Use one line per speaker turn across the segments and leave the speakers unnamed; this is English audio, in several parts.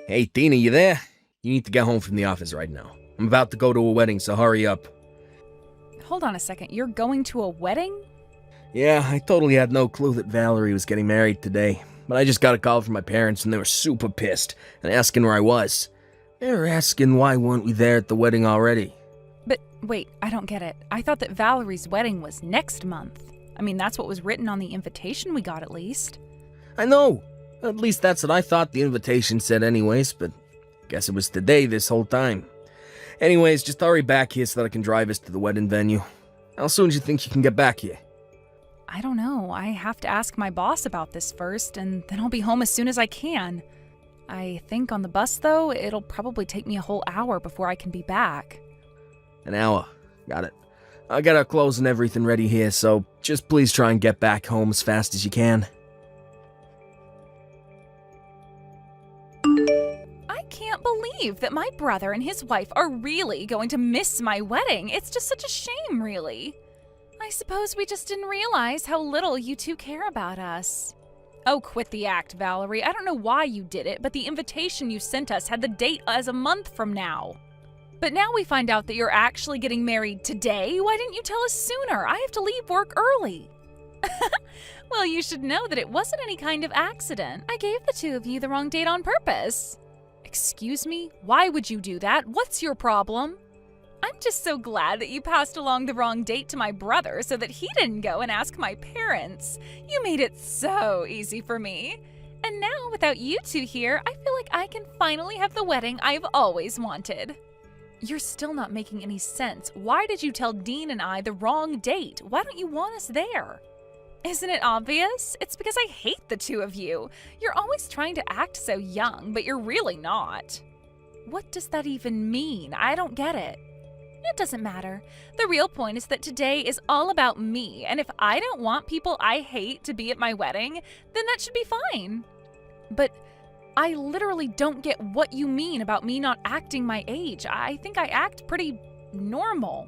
Hey, Tina, you there? You need to get home from the office right now. I'm about to go to a wedding, so hurry up.
Hold on a second, you're going to a wedding?
Yeah, I totally had no clue that Valerie was getting married today, but I just got a call from my parents and they were super pissed and asking where I was. They were asking why weren't we there at the wedding already.
But wait, I don't get it. I thought that Valerie's wedding was next month. I mean, that's what was written on the invitation we got at least.
I know. At least that's what I thought the invitation said anyways, but guess it was today this whole time. Anyways, just hurry back here so that I can drive us to the wedding venue. How soon do you think you can get back here?
I don't know. I have to ask my boss about this first, and then I'll be home as soon as I can. I think on the bus, though, it'll probably take me a whole hour before I can be back.
An hour. Got it. I got our clothes and everything ready here, so just please try and get back home as fast as you can.
I can't believe that my brother and his wife are really going to miss my wedding. It's just such a shame, really. I suppose we just didn't realize how little you two care about us. Oh, quit the act, Valerie. I don't know why you did it, but the invitation you sent us had the date as a month from now. But now we find out that you're actually getting married today. Why didn't you tell us sooner? I have to leave work early. Well, you should know that it wasn't any kind of accident. I gave the two of you the wrong date on purpose. Excuse me? Why would you do that? What's your problem? I'm just so glad that you passed along the wrong date to my brother so that he didn't go and ask my parents. You made it so easy for me. And now, without you two here, I feel like I can finally have the wedding I've always wanted. You're still not making any sense. Why did you tell Dean and I the wrong date? Why don't you want us there? Isn't it obvious? It's because I hate the two of you. You're always trying to act so young, but you're really not. What does that even mean? I don't get it. It doesn't matter. The real point is that today is all about me, and if I don't want people I hate to be at my wedding, then that should be fine. But I literally don't get what you mean about me not acting my age. I think I act pretty normal.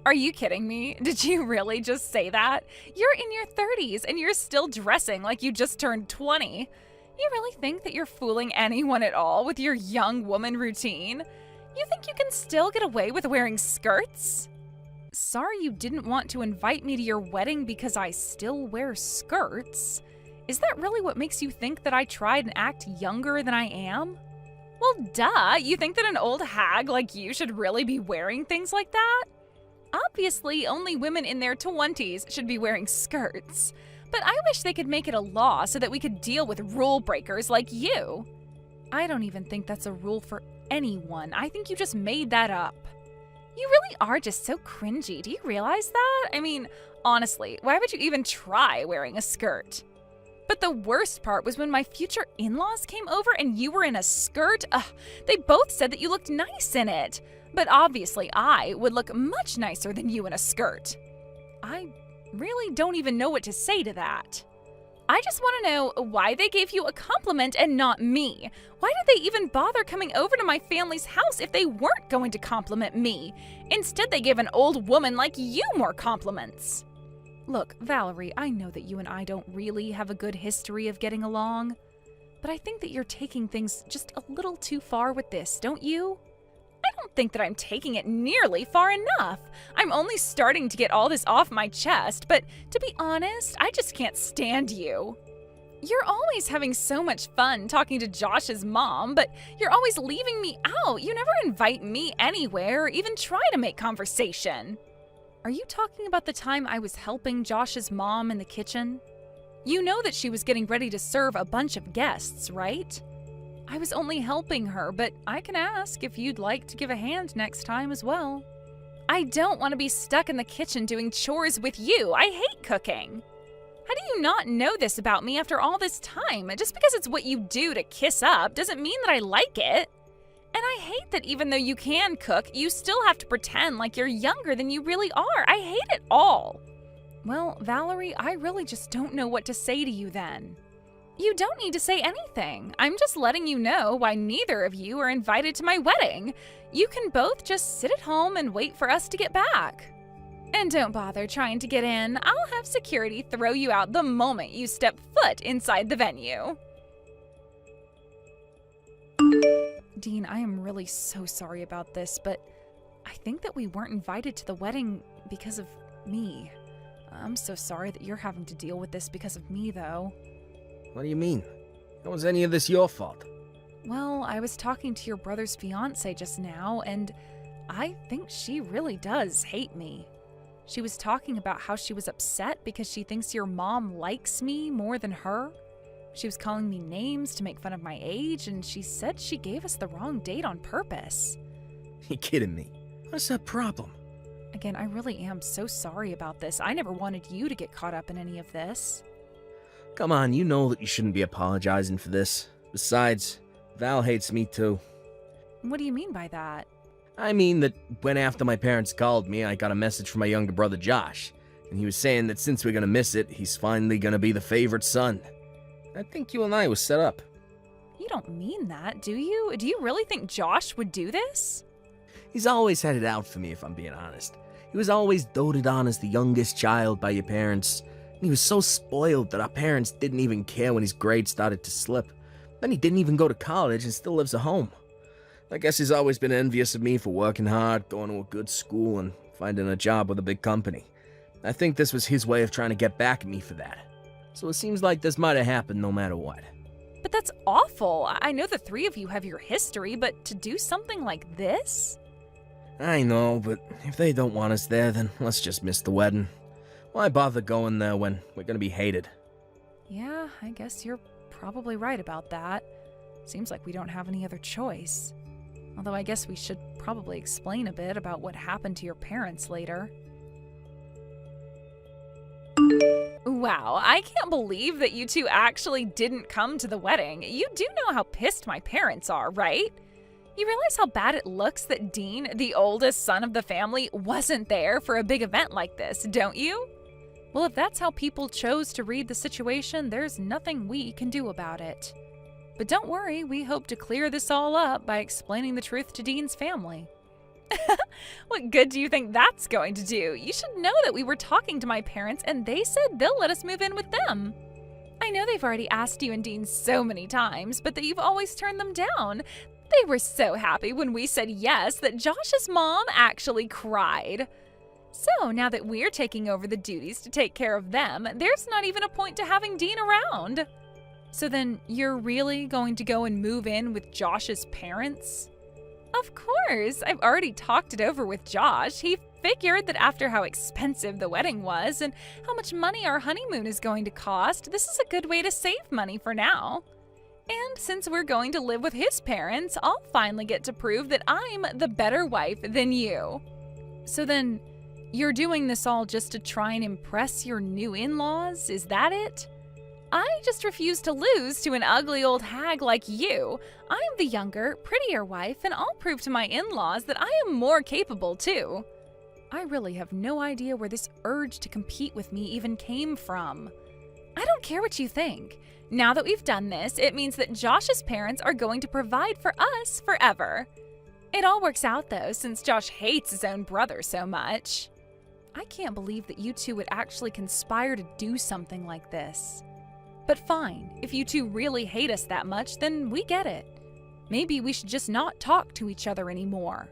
Are you kidding me? Did you really just say that? You're in your 30s and you're still dressing like you just turned 20. You really think that you're fooling anyone at all with your young woman routine? You think you can still get away with wearing skirts? Sorry you didn't want to invite me to your wedding because I still wear skirts. Is that really what makes you think that I tried and act younger than I am? Well, duh, you think that an old hag like you should really be wearing things like that? Obviously, only women in their 20s should be wearing skirts. But I wish they could make it a law so that we could deal with rule breakers like you. I don't even think that's a rule for anyone. I think you just made that up. You really are just so cringy. Do you realize that? I mean, honestly, why would you even try wearing a skirt? But the worst part was when my future in-laws came over and you were in a skirt. They both said that you looked nice in it. But obviously I would look much nicer than you in a skirt. I really don't even know what to say to that. I just want to know why they gave you a compliment and not me. Why did they even bother coming over to my family's house if they weren't going to compliment me? Instead, they gave an old woman like you more compliments. Look, Valerie, I know that you and I don't really have a good history of getting along, but I think that you're taking things just a little too far with this, don't you? I don't think that I'm taking it nearly far enough. I'm only starting to get all this off my chest, but to be honest, I just can't stand you. You're always having so much fun talking to Josh's mom, but you're always leaving me out. You never invite me anywhere or even try to make conversation. Are you talking about the time I was helping Josh's mom in the kitchen? You know that she was getting ready to serve a bunch of guests, right? I was only helping her, but I can ask if you'd like to give a hand next time as well. I don't want to be stuck in the kitchen doing chores with you. I hate cooking. How do you not know this about me after all this time? Just because it's what you do to kiss up doesn't mean that I like it. And I hate that even though you can cook, you still have to pretend like you're younger than you really are. I hate it all. Well, Valerie, I really just don't know what to say to you then. You don't need to say anything. I'm just letting you know why neither of you are invited to my wedding. You can both just sit at home and wait for us to get back. And don't bother trying to get in. I'll have security throw you out the moment you step foot inside the venue. Dean, I am really so sorry about this, but I think that we weren't invited to the wedding because of me. I'm so sorry that you're having to deal with this because of me, though.
What do you mean? How was any of this your fault?
Well, I was talking to your brother's fiancé just now, and I think she really does hate me. She was talking about how she was upset because she thinks your mom likes me more than her. She was calling me names to make fun of my age, and she said she gave us the wrong date on purpose.
You kidding me? What's that problem?
Again, I really am so sorry about this. I never wanted you to get caught up in any of this.
Come on, you know that you shouldn't be apologizing for this. Besides, Val hates me too.
What do you mean by that?
I mean that when after my parents called me, I got a message from my younger brother Josh, and he was saying that since we're gonna miss it, he's finally gonna be the favorite son. I think you and I was set up.
You don't mean that, do you? Do you really think Josh would do this?
He's always had it out for me, if I'm being honest. He was always doted on as the youngest child by your parents. And he was so spoiled that our parents didn't even care when his grades started to slip. Then he didn't even go to college and still lives at home. I guess he's always been envious of me for working hard, going to a good school, and finding a job with a big company. I think this was his way of trying to get back at me for that. So it seems like this might have happened no matter what.
But that's awful. I know the three of you have your history, but to do something like this?
I know, but if they don't want us there, then let's just miss the wedding. Why bother going there when we're gonna be hated?
Yeah, I guess you're probably right about that. Seems like we don't have any other choice. Although I guess we should probably explain a bit about what happened to your parents later. Wow, I can't believe that you two actually didn't come to the wedding. You do know how pissed my parents are, right? You realize how bad it looks that Dean, the oldest son of the family, wasn't there for a big event like this, don't you? Well, if that's how people chose to read the situation, there's nothing we can do about it. But don't worry, we hope to clear this all up by explaining the truth to Dean's family. What good do you think that's going to do? You should know that we were talking to my parents and they said they'll let us move in with them. I know they've already asked you and Dean so many times, but that you've always turned them down. They were so happy when we said yes that Josh's mom actually cried. So now that we're taking over the duties to take care of them, there's not even a point to having Dean around. So then you're really going to go and move in with Josh's parents? Of course, I've already talked it over with Josh. He figured that after how expensive the wedding was and how much money our honeymoon is going to cost, this is a good way to save money for now. And since we're going to live with his parents, I'll finally get to prove that I'm the better wife than you. So then, you're doing this all just to try and impress your new in-laws? Is that it? I just refuse to lose to an ugly old hag like you. I'm the younger, prettier wife, and I'll prove to my in-laws that I am more capable too. I really have no idea where this urge to compete with me even came from. I don't care what you think. Now that we've done this, it means that Josh's parents are going to provide for us forever. It all works out though, since Josh hates his own brother so much. I can't believe that you two would actually conspire to do something like this. But fine, if you two really hate us that much, then we get it. Maybe we should just not talk to each other anymore.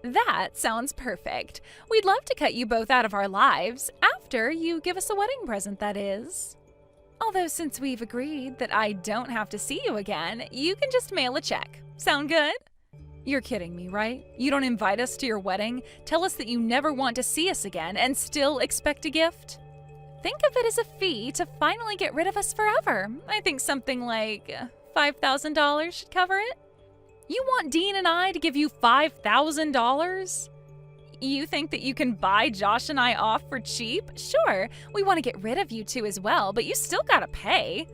That sounds perfect. We'd love to cut you both out of our lives, after you give us a wedding present, that is. Although since we've agreed that I don't have to see you again, you can just mail a check. Sound good? You're kidding me, right? You don't invite us to your wedding, tell us that you never want to see us again, and still expect a gift? Think of it as a fee to finally get rid of us forever. I think something like $5,000 should cover it. You want Dean and I to give you $5,000? You think that you can buy Josh and I off for cheap? Sure, we want to get rid of you two as well, but you still gotta pay.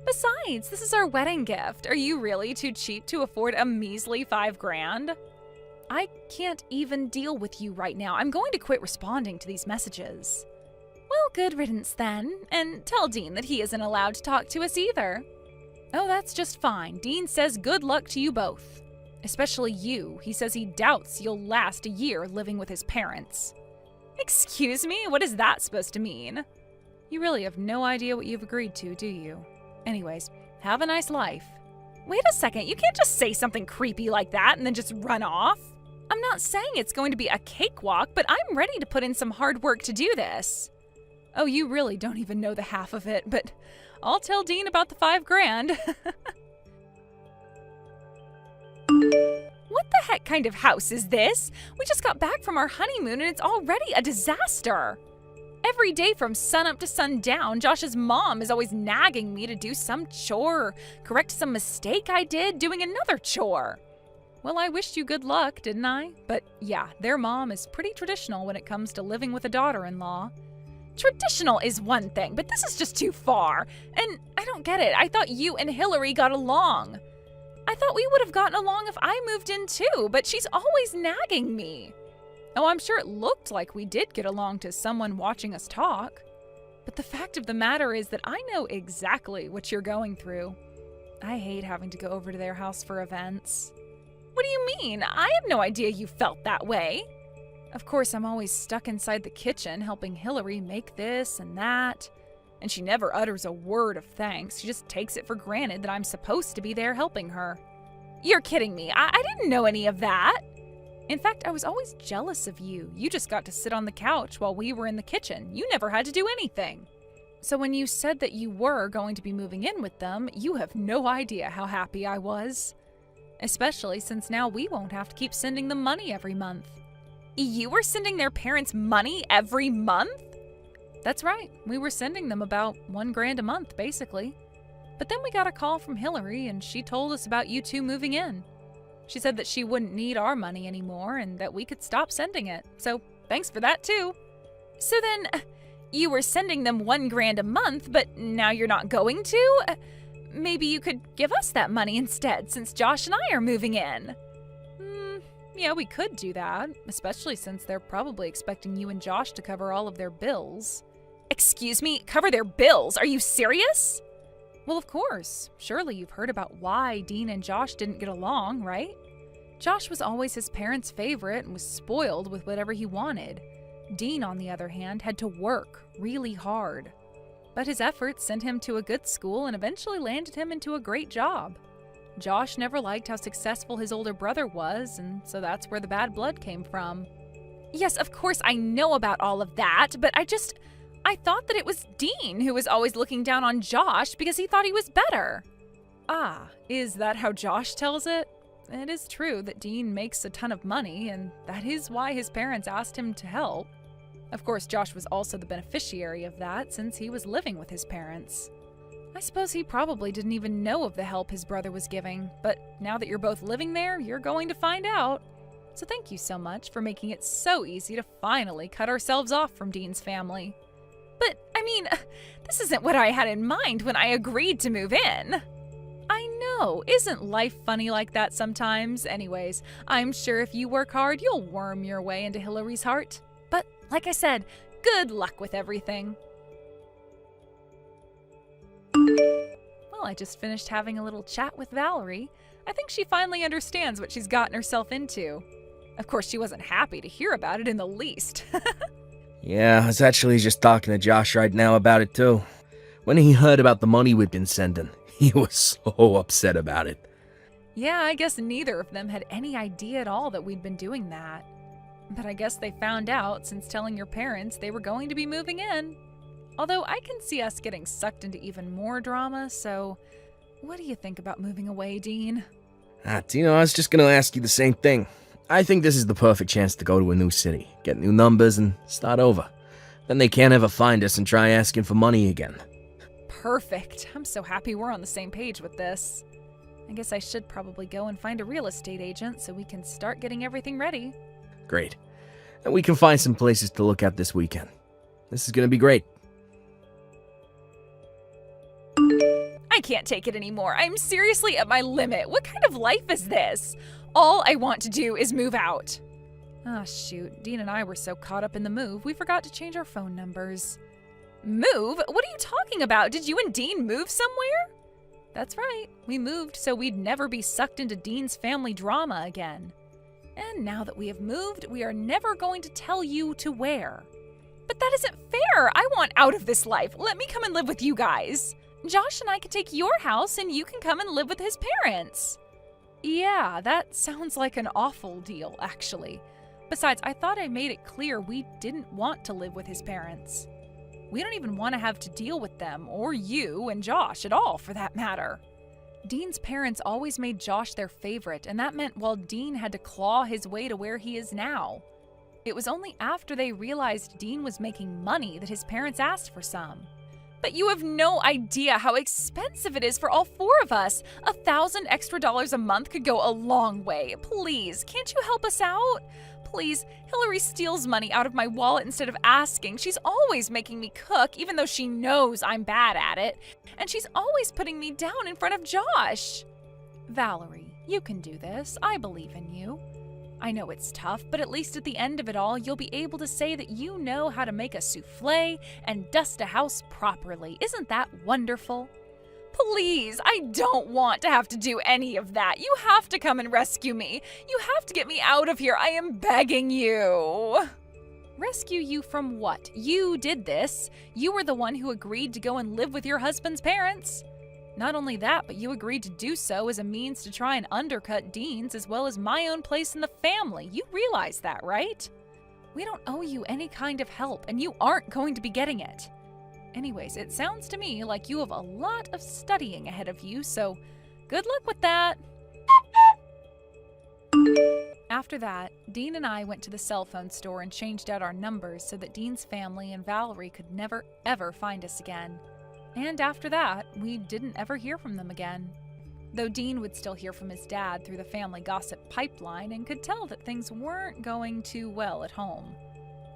Besides, this is our wedding gift. Are you really too cheap to afford a measly $5,000? I can't even deal with you right now. I'm going to quit responding to these messages. Well, good riddance then, and tell Dean that he isn't allowed to talk to us either. Oh, that's just fine. Dean says good luck to you both. Especially you. He says he doubts you'll last a year living with his parents. Excuse me? What is that supposed to mean? You really have no idea what you've agreed to, do you? Anyways, have a nice life. Wait a second, you can't just say something creepy like that and then just run off. I'm not saying it's going to be a cakewalk, but I'm ready to put in some hard work to do this. Oh, you really don't even know the half of it, but I'll tell Dean about the $5,000. What the heck kind of house is this? We just got back from our honeymoon and it's already a disaster. Every day from sunup to sundown, Josh's mom is always nagging me to do some chore, correct some mistake I did doing another chore. Well, I wished you good luck, didn't I? But yeah, their mom is pretty traditional when it comes to living with a daughter-in-law. Traditional is one thing, but this is just too far. And I don't get it. I thought you and Hillary got along. I thought we would have gotten along if I moved in too, but she's always nagging me. Oh, I'm sure it looked like we did get along to someone watching us talk. But the fact of the matter is that I know exactly what you're going through. I hate having to go over to their house for events. What do you mean? I had no idea you felt that way. Of course, I'm always stuck inside the kitchen helping Hillary make this and that. And she never utters a word of thanks. She just takes it for granted that I'm supposed to be there helping her. You're kidding me. I didn't know any of that. In fact, I was always jealous of you. You just got to sit on the couch while we were in the kitchen. You never had to do anything. So when you said that you were going to be moving in with them, you have no idea how happy I was. Especially since now we won't have to keep sending them money every month. You were sending their parents money every month? That's right. We were sending them about $1,000 a month, basically. But then we got a call from Hillary and she told us about you two moving in. She said that she wouldn't need our money anymore and that we could stop sending it. So thanks for that too. So then you were sending them $1,000 a month, but now you're not going to? Maybe you could give us that money instead since Josh and I are moving in. Yeah, we could do that, especially since they're probably expecting you and Josh to cover all of their bills. Excuse me, cover their bills? Are you serious? Well, of course. Surely you've heard about why Dean and Josh didn't get along, right? Josh was always his parents' favorite and was spoiled with whatever he wanted. Dean, on the other hand, had to work really hard. But his efforts sent him to a good school and eventually landed him into a great job. Josh never liked how successful his older brother was, and so that's where the bad blood came from. Yes, of course I know about all of that, but I thought that it was Dean who was always looking down on Josh because he thought he was better. Ah, is that how Josh tells it? It is true that Dean makes a ton of money, and that is why his parents asked him to help. Of course, Josh was also the beneficiary of that since he was living with his parents. I suppose he probably didn't even know of the help his brother was giving, but now that you're both living there, you're going to find out. So thank you so much for making it so easy to finally cut ourselves off from Dean's family. But, I mean, this isn't what I had in mind when I agreed to move in. I know, isn't life funny like that sometimes? Anyways, I'm sure if you work hard, you'll worm your way into Hillary's heart. But, like I said, good luck with everything. Well, I just finished having a little chat with Valerie. I think she finally understands what she's gotten herself into. Of course, she wasn't happy to hear about it in the least.
Yeah, I was actually just talking to Josh right now about it too. When he heard about the money we'd been sending, he was so upset about it.
Yeah, I guess neither of them had any idea at all that we'd been doing that. But I guess they found out since telling your parents they were going to be moving in. Although I can see us getting sucked into even more drama, so what do you think about moving away, Dean?
Tino, I was just gonna ask you the same thing. I think this is the perfect chance to go to a new city, get new numbers, and start over. Then they can't ever find us and try asking for money again.
Perfect. I'm so happy we're on the same page with this. I guess I should probably go and find a real estate agent so we can start getting everything ready.
Great. And we can find some places to look at this weekend. This is gonna be great.
I can't take it anymore. I'm seriously at my limit. What kind of life is this? All I want to do is move out. Ah, shoot. Dean and I were so caught up in the move, we forgot to change our phone numbers. Move? What are you talking about? Did you and Dean move somewhere? That's right. We moved so we'd never be sucked into Dean's family drama again. And now that we have moved, we are never going to tell you to where. But that isn't fair. I want out of this life. Let me come and live with you guys. Josh and I can take your house and you can come and live with his parents. Yeah, that sounds like an awful deal, actually. Besides, I thought I made it clear we didn't want to live with his parents. We don't even want to have to deal with them, or you and Josh at all, for that matter. Dean's parents always made Josh their favorite, and that meant, well, Dean had to claw his way to where he is now. It was only after they realized Dean was making money that his parents asked for some. But you have no idea how expensive it is for all four of us. $1,000 extra a month could go a long way. Please, can't you help us out? Please, Hillary steals money out of my wallet instead of asking. She's always making me cook, even though she knows I'm bad at it. And she's always putting me down in front of Josh. Valerie, you can do this. I believe in you. I know it's tough, but at least at the end of it all, you'll be able to say that you know how to make a souffle and dust a house properly. Isn't that wonderful? Please, I don't want to have to do any of that. You have to come and rescue me. You have to get me out of here. I am begging you. Rescue you from what? You did this. You were the one who agreed to go and live with your husband's parents. Not only that, but you agreed to do so as a means to try and undercut Dean's as well as my own place in the family. You realize that, right? We don't owe you any kind of help, and you aren't going to be getting it. Anyways, it sounds to me like you have a lot of studying ahead of you, so good luck with that. After that, Dean and I went to the cell phone store and changed out our numbers so that Dean's family and Valerie could never, ever find us again. And after that, we didn't ever hear from them again. Though Dean would still hear from his dad through the family gossip pipeline and could tell that things weren't going too well at home.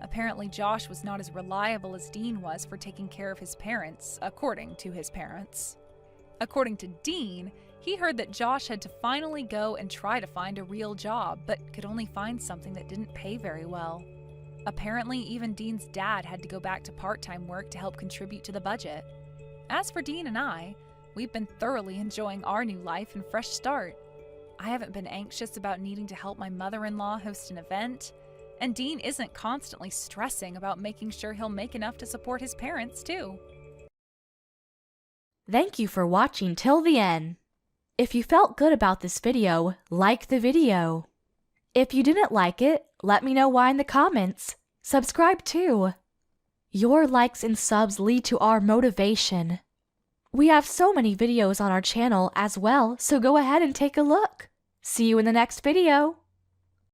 Apparently, Josh was not as reliable as Dean was for taking care of his parents, according to his parents. According to Dean, he heard that Josh had to finally go and try to find a real job, but could only find something that didn't pay very well. Apparently, even Dean's dad had to go back to part-time work to help contribute to the budget. As for Dean and I, we've been thoroughly enjoying our new life and fresh start. I haven't been anxious about needing to help my mother-in-law host an event, and Dean isn't constantly stressing about making sure he'll make enough to support his parents, too.
Thank you for watching till the end. If you felt good about this video, like the video. If you didn't like it, let me know why in the comments. Subscribe too. Your likes and subs lead to our motivation. We have so many videos on our channel as well, so go ahead and take a look. See you in the next video.